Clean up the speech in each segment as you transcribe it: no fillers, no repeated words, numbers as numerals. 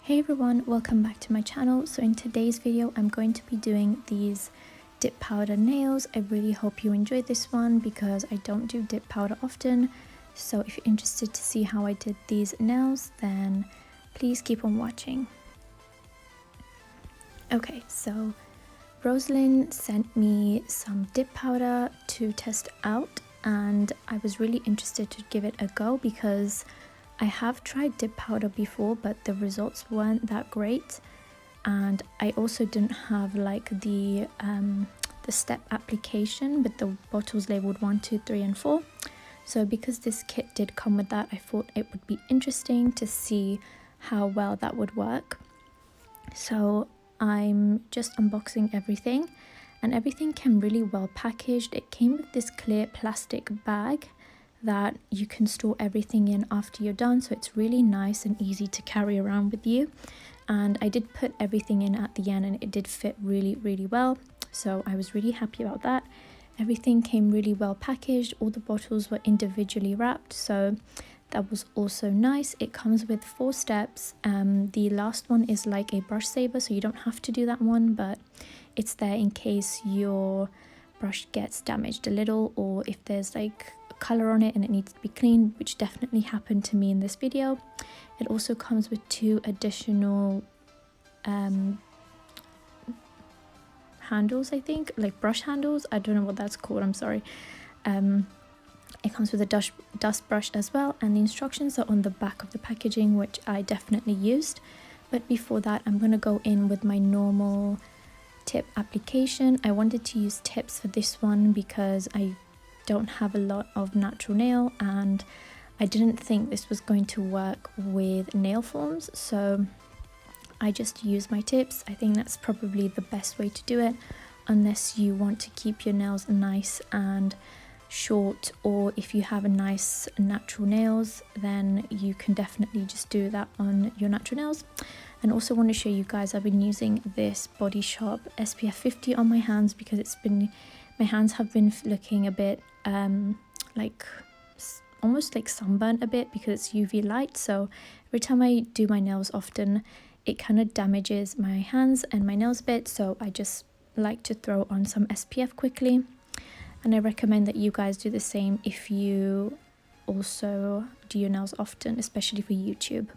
Hey everyone, welcome back to my channel. So in today's video I'm going to be doing these dip powder nails. I really hope you enjoyed this one because I don't do dip powder often. So if you're interested to see how I did these nails, then please keep on watching. Okay, so Rosalind sent me some dip powder to test out and I was really interested to give it a go because I have tried dip powder before, but the results weren't that great, and I also didn't have like the step application with the bottles labeled 1, 2, 3 and 4. So because this kit did come with that, I thought it would be interesting to see how well that would work. So I'm just unboxing everything, and everything came really well packaged. It came with this clear plastic bag that you can store everything in after you're done, so it's really nice and easy to carry around with you. And I did put everything in at the end and it did fit really well, so I was really happy about that. Everything came really well packaged, all the bottles were individually wrapped, so that was also nice. It comes with 4 steps. The last one is like a brush saver, so you don't have to do that one, but it's there in case your brush gets damaged a little, or if there's like color on it and it needs to be cleaned, which definitely happened to me in this video. It also comes with 2 additional handles, I think, like brush handles. I don't know what that's called, I'm sorry. It comes with a dust brush as well, and the instructions are on the back of the packaging, which I definitely used. But before that, I'm going to go in with my normal tip application. I wanted to use tips for this one because I don't have a lot of natural nail and I didn't think this was going to work with nail forms, so I just used my tips. I think that's probably the best way to do it, unless you want to keep your nails nice and short, or if you have a nice natural nails, then you can definitely just do that on your natural nails. And also want to show you guys, I've been using this Body Shop SPF 50 on my hands because my hands have been looking a bit like almost like sunburnt a bit because it's UV light. So every time I do my nails often, it kind of damages my hands and my nails a bit, so I just like to throw on some SPF quickly. And I recommend that you guys do the same if you also do your nails often, especially for YouTube.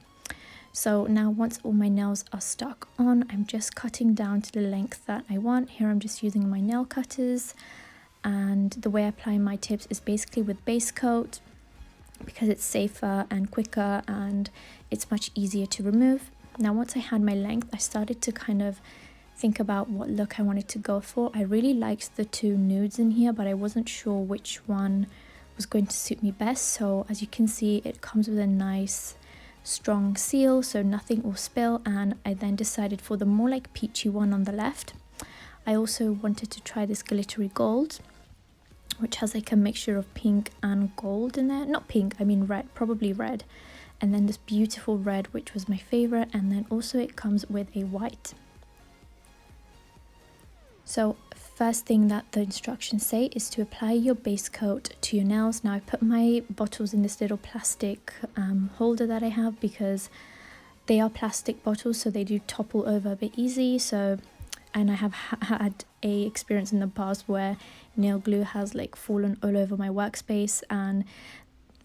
So now once all my nails are stuck on, I'm just cutting down to the length that I want. Here I'm just using my nail cutters, and the way I apply my tips is basically with base coat because it's safer and quicker and it's much easier to remove. Now once I had my length, I started to kind of think about what look I wanted to go for. I really liked the 2 nudes in here, but I wasn't sure which one was going to suit me best. So as you can see, it comes with a nice strong seal so nothing will spill, and I then decided for the more like peachy one on the left. I also wanted to try this glittery gold, which has like a mixture of pink and gold in there. Not pink, I mean red, probably red. And then this beautiful red, which was my favorite, and then also it comes with a white. So first thing that the instructions say is to apply your base coat to your nails. Now I put my bottles in this little plastic holder that I have because they are plastic bottles, so they do topple over a bit easy. So, and I have had a experience in the past where nail glue has like fallen all over my workspace, and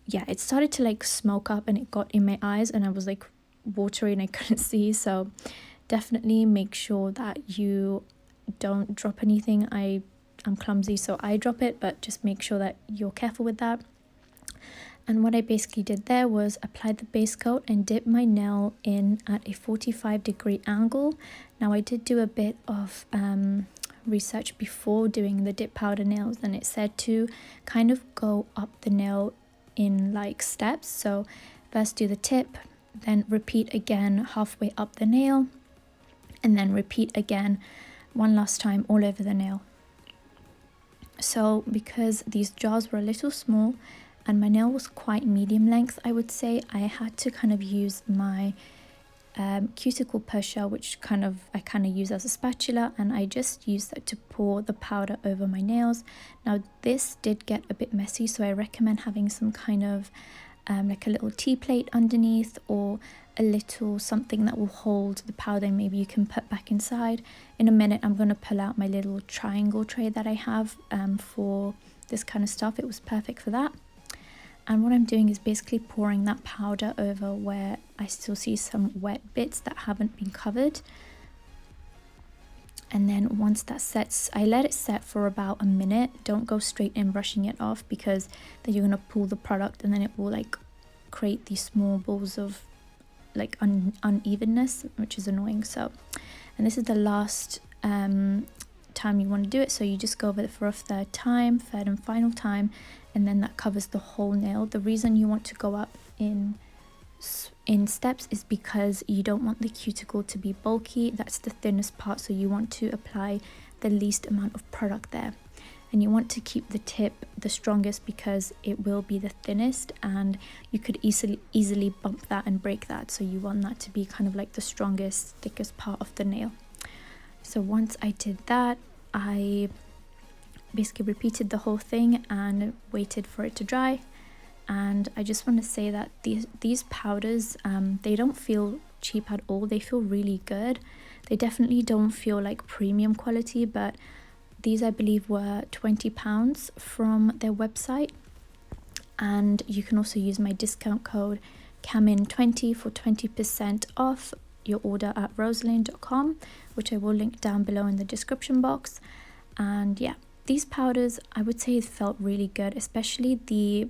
yeah, it started to like smoke up and it got in my eyes and I was like watery and I couldn't see. So definitely make sure that you don't drop anything. I'm clumsy, so I drop it, but just make sure that you're careful with that. And what I basically did there was apply the base coat and dip my nail in at a 45-degree angle. Now I did do a bit of research before doing the dip powder nails, and it said to kind of go up the nail in like steps. So first do the tip, then repeat again halfway up the nail, and then repeat again one last time all over the nail. So because these jars were a little small and my nail was quite medium length, I would say, I had to kind of use my cuticle pusher, which I kind of use as a spatula, and I just used that to pour the powder over my nails. Now this did get a bit messy, so I recommend having some kind of like a little tea plate underneath, or a little something that will hold the powder and maybe you can put back inside. In a minute I'm going to pull out my little triangle tray that I have for this kind of stuff. It was perfect for that. And what I'm doing is basically pouring that powder over where I still see some wet bits that haven't been covered. And then once that sets, I let it set for about a minute. Don't go straight in brushing it off, because then you're going to pull the product and then it will like create these small balls of like unevenness, which is annoying. So, and this is the last time you want to do it, so you just go over it for a third and final time, and then that covers the whole nail. The reason you want to go up in steps is because you don't want the cuticle to be bulky. That's the thinnest part, so you want to apply the least amount of product there, and you want to keep the tip the strongest because it will be the thinnest, and you could easily bump that and break that. So you want that to be kind of like the strongest, thickest part of the nail. So once I did that, I basically repeated the whole thing and waited for it to dry. And I just want to say that these powders, they don't feel cheap at all. They feel really good. They definitely don't feel like premium quality, but these I believe were £20 from their website. And you can also use my discount code Kamin20 for 20% off your order at rosalind.com, which I will link down below in the description box. And yeah, these powders I would say felt really good, especially the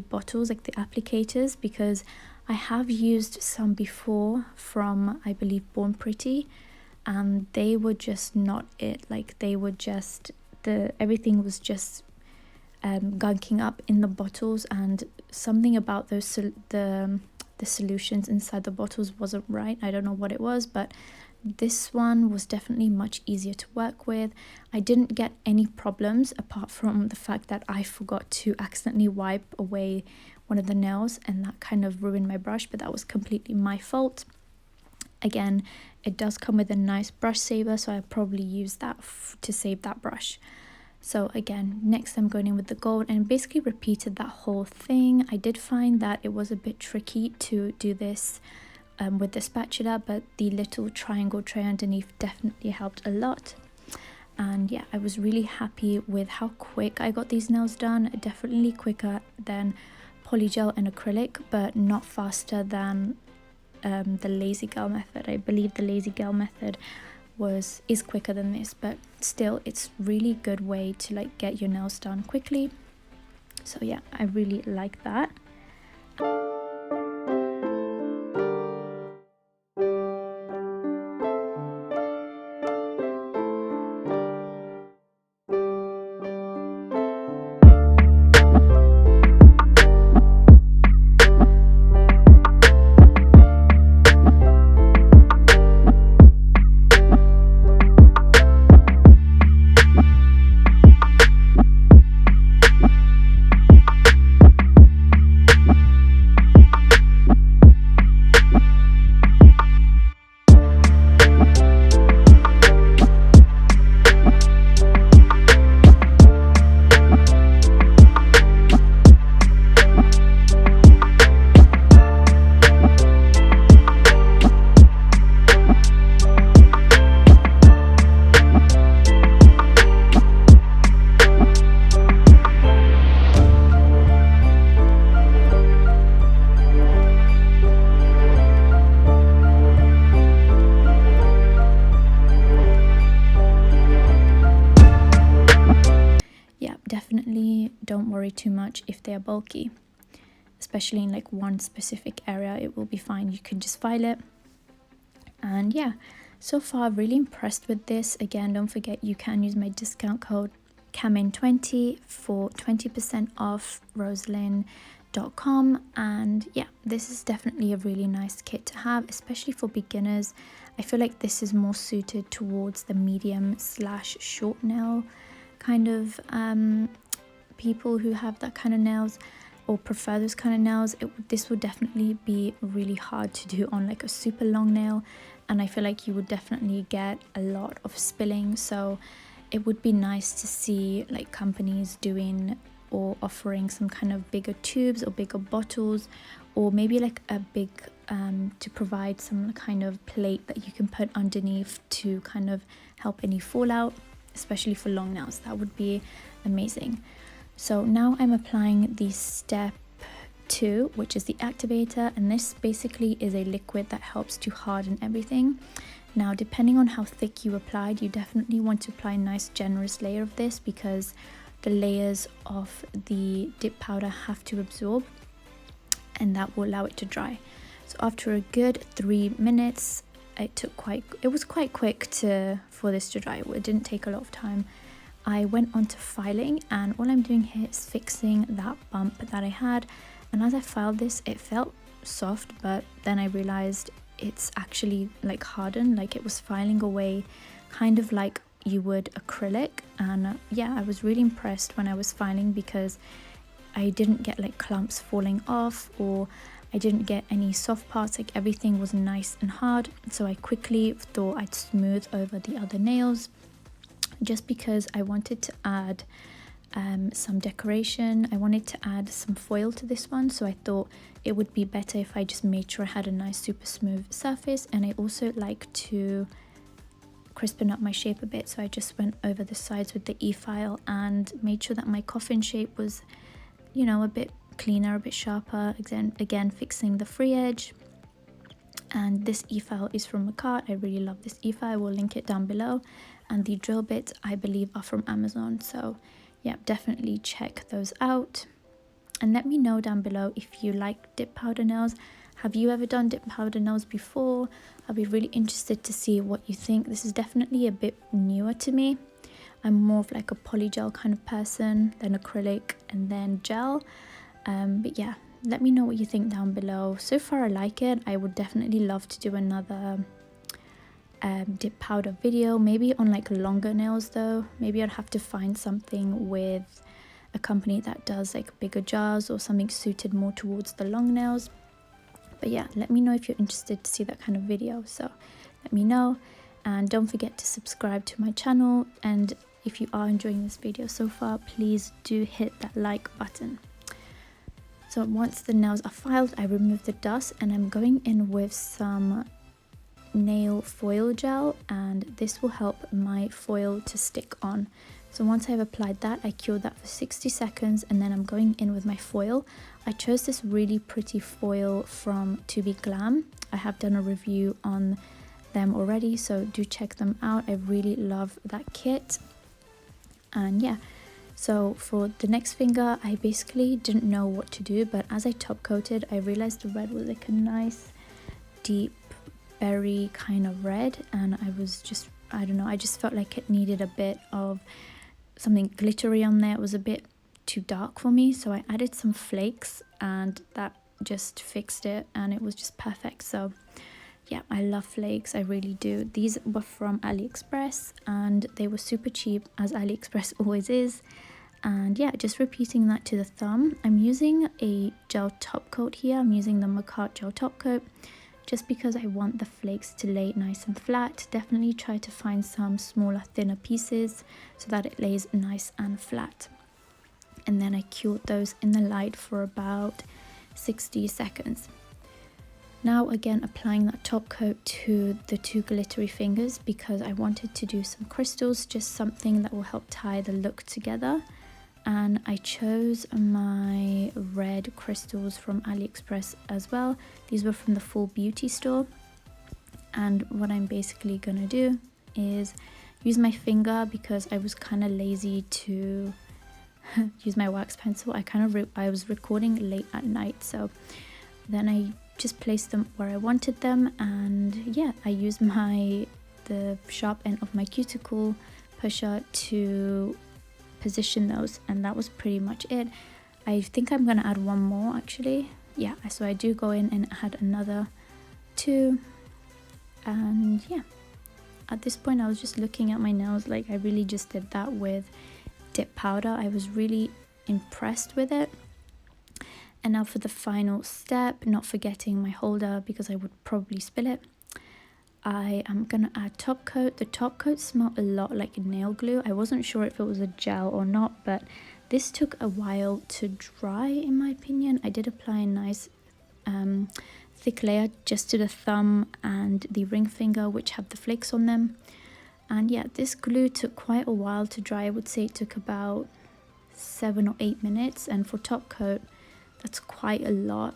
bottles, like the applicators, because I have used some before from I believe Born Pretty, and they were just not it. Like they were just, everything was just gunking up in the bottles, and something about those the solutions inside the bottles wasn't right. I don't know what it was, but this one was definitely much easier to work with. I didn't get any problems apart from the fact that I forgot to accidentally wipe away one of the nails, and that kind of ruined my brush, but that was completely my fault. Again, it does come with a nice brush saver, so I probably use that to save that brush. So again, next I'm going in with the gold and basically repeated that whole thing. I did find that it was a bit tricky to do this with the spatula, but the little triangle tray underneath definitely helped a lot. And yeah, I was really happy with how quick I got these nails done. Definitely quicker than polygel and acrylic, but not faster than the lazy girl method. I believe the lazy girl method is quicker than this, but still it's really good way to like get your nails done quickly. So yeah, I really like that. Definitely don't worry too much if they are bulky, especially in like one specific area. It will be fine. You can just file it. And yeah, so far really impressed with this. Again, don't forget you can use my discount code Kamin20 for 20% off rosalind.com. And yeah, this is definitely a really nice kit to have, especially for beginners. I feel like this is more suited towards the medium / short nail kind of people who have that kind of nails or prefer those kind of nails. This would definitely be really hard to do on like a super long nail, and I feel like you would definitely get a lot of spilling. So it would be nice to see like companies doing or offering some kind of bigger tubes or bigger bottles, or maybe like a big to provide some kind of plate that you can put underneath to kind of help any fallout, especially for long nails. That would be amazing. So now I'm applying the step 2, which is the activator, and this basically is a liquid that helps to harden everything. Now, depending on how thick you applied, you definitely want to apply a nice generous layer of this, because the layers of the dip powder have to absorb, and that will allow it to dry. So after a good 3 minutes, it was quite quick for this to dry. It didn't take a lot of time. I went on to filing, and all I'm doing here is fixing that bump that I had. And as I filed this, it felt soft, but then I realized it's actually like hardened, like it was filing away kind of like you would acrylic. And yeah, I was really impressed when I was filing, because I didn't get like clumps falling off, or I didn't get any soft parts. Like everything was nice and hard. So I quickly thought I'd smooth over the other nails, just because I wanted to add some decoration. I wanted to add some foil to this one, so I thought it would be better if I just made sure I had a nice super smooth surface. And I also like to crispen up my shape a bit, so I just went over the sides with the e-file and made sure that my coffin shape was, you know, a bit cleaner, a bit sharper. Again fixing the free edge. And this e-file is from Macart. I really love this e-file. I will link it down below. And the drill bits, I believe, are from Amazon, so yeah, definitely check those out. And let me know down below if you like dip powder nails. Have you ever done dip powder nails before? I'll be really interested to see what you think. This is definitely a bit newer to me. I'm more of like a polygel kind of person, then acrylic, and then gel. But yeah, let me know what you think down below. So far I like it. I would definitely love to do another dip powder video, maybe on like longer nails though. Maybe I'd have to find something with a company that does like bigger jars, or something suited more towards the long nails. But yeah, let me know if you're interested to see that kind of video. So let me know, and don't forget to subscribe to my channel. And if you are enjoying this video so far, please do hit that like button. So once the nails are filed, I remove the dust, and I'm going in with some nail foil gel, and this will help my foil to stick on. So once I've applied that, I cured that for 60 seconds, and then I'm going in with my foil. I chose this really pretty foil from To Be Glam. I have done a review on them already, so do check them out. I really love that kit. And yeah, so for the next finger, I basically didn't know what to do, but as I top coated, I realized the red was like a nice deep berry kind of red, and I was just, I don't know, I just felt like it needed a bit of something glittery on there. It was a bit too dark for me, so I added some flakes, and that just fixed it, and it was just perfect. So yeah, I love flakes, I really do. These were from AliExpress, and they were super cheap, as AliExpress always is. And yeah, just repeating that to the thumb. I'm using a gel top coat here. I'm using the Macart gel top coat, just because I want the flakes to lay nice and flat. Definitely try to find some smaller, thinner pieces so that it lays nice and flat. And then I cured those in the light for about 60 seconds. Now again, applying that top coat to the 2 glittery fingers, because I wanted to do some crystals, just something that will help tie the look together. And I chose my red crystals from AliExpress as well. These were from the Full Beauty store. And what I'm basically gonna do is use my finger, because I was kind of lazy to use my wax pencil. I was recording late at night, so then I just placed them where I wanted them. And yeah, I used the sharp end of my cuticle pusher to position those, and that was pretty much it. I think I'm gonna add one more actually. Yeah, so I do go in and add another 2, and yeah, at this point I was just looking at my nails. Like, I really just did that with dip powder. I was really impressed with it. And now for the final step, not forgetting my holder, because I would probably spill it, I am gonna add top coat. The top coat smelled a lot like nail glue. I wasn't sure if it was a gel or not, but This took a while to dry in my opinion. I did apply a nice thick layer just to the thumb and the ring finger, which have the flakes on them. And yeah, this glue took quite a while to dry. I would say it took about 7 or 8 minutes, and for top coat that's quite a lot.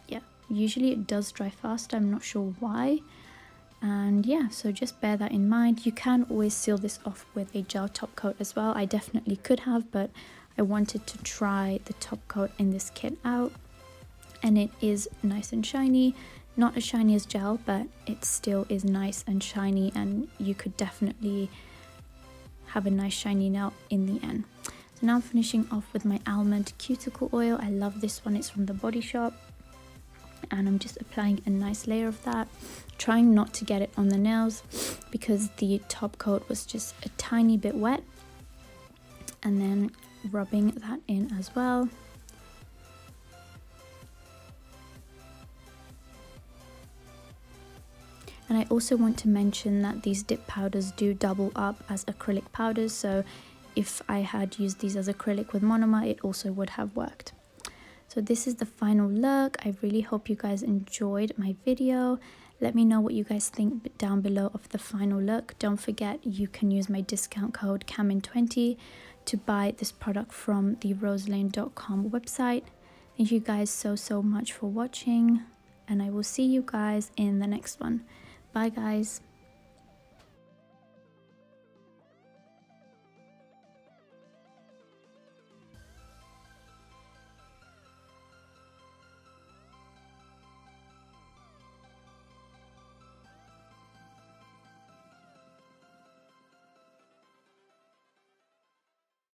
Yeah, usually it does dry faster, I'm not sure why. And yeah, so just bear that in mind. You can always seal this off with a gel top coat as well. I definitely could have, but I wanted to try the top coat in this kit out, and it is nice and shiny. Not as shiny as gel, but it still is nice and shiny, and you could definitely have a nice shiny nail in the end. So now I'm finishing off with my almond cuticle oil. I love this one, it's from the Body Shop, and I'm just applying a nice layer of that, trying not to get it on the nails because the top coat was just a tiny bit wet, and then rubbing that in as well. And I also want to mention that these dip powders do double up as acrylic powders, so if I had used these as acrylic with monomer, it also would have worked. So this is the final look. I really hope you guys enjoyed my video. Let me know what you guys think down below of the final look. Don't forget, you can use my discount code Kamin20 to buy this product from the roselane.com website. Thank you guys so much for watching, and I will see you guys in the next one. Bye guys.